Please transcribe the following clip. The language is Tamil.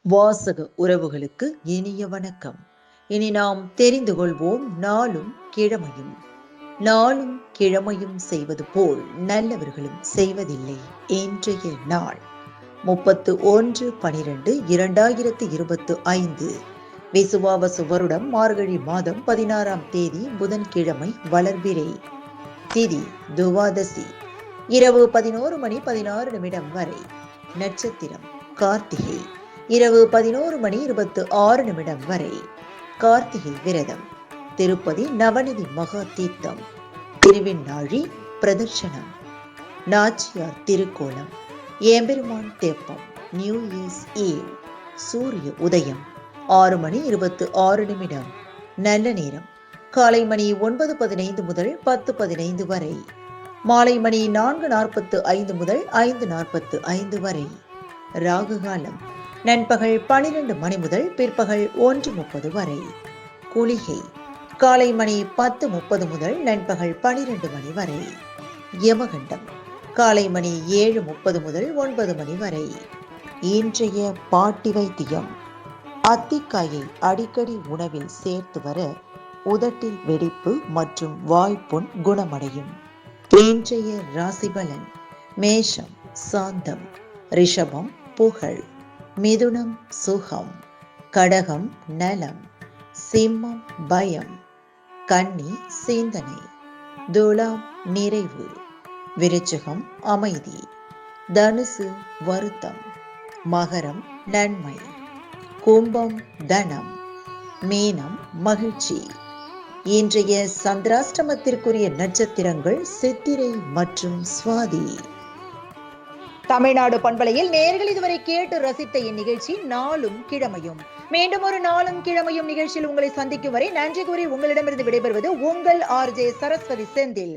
வாசக உறவுகளுக்கு இனிய வணக்கம். இனி நாம் தெரிந்து கொள்வோம் நாளும் கிழமையும். நாளும் கிழமையும் செய்வது போல் நல்லவர்களும் செய்வதில்லை. இன்றைய நாள் 31/12/2025 விசுவாவசு வருடம் மார்கழி மாதம் 16ஆம் தேதி புதன்கிழமை, வளர்பிறை திதி துவாதசி, இரவு 11:16 வரை. நட்சத்திரம் கார்த்திகை, இரவு 11:26 வரை. கார்த்திகை விரதம். திருப்பதி நவநிதி மகா தீர்த்தம். திருவெண்ணாழி பிரதர்ஷனம். நாச்சியார் திருக்கோலம். எம்பெருமான் தெப்பம். New years eve. சூரிய உதயம் 6:26. நல்ல நேரம் காலை மணி 9:15 முதல் 10:15 வரை. மாலை மணி 4:45 முதல் 5:45 வரை. ராகு காலம் நண்பகல் 12 மணி முதல் பிற்பகல் 1:30 வரை. குளிகை காலை மணி 10:30 முதல் நண்பகல் 12 மணி வரை. யமகண்டம் காலை மணி 7:30 முதல் 9 மணி வரை. இன்றைய பாட்டி வைத்தியம். அத்திக்காயை அடிக்கடி உணவில் சேர்த்து வர உதட்டில் வெடிப்பு மற்றும் வாய்ப்புண் குணமடையும். இன்றைய ராசிபலன். மேஷம் சாந்தம், ரிஷபம் புகழ், மிதுனம் சுகம், கடகம் நலம், சிம்மம் பயம், கன்னி சிந்தனை, துலாம் நிறைவு, விருச்சிகம் அமைதி, தனுசு வருத்தம், மகரம் நன்மை, கும்பம் தனம், மீனம் மகிழ்ச்சி. இன்றைய சந்திராஷ்டமத்திற்குரிய நட்சத்திரங்கள் சித்திரை மற்றும் சுவாதி. தமிழ்நாடு பண்பலையில் நேயர்கள் இதுவரை கேட்டு ரசித்த இந்நிகழ்ச்சி நாளும் கிழமையும். மீண்டும் ஒரு நாளும் கிழமையும் நிகழ்ச்சியில் உங்களை சந்திக்கும் வரை நன்றி கூறி உங்களிடமிருந்து விடைபெறுவது உங்கள் RJ சரஸ்வதி செந்தில்.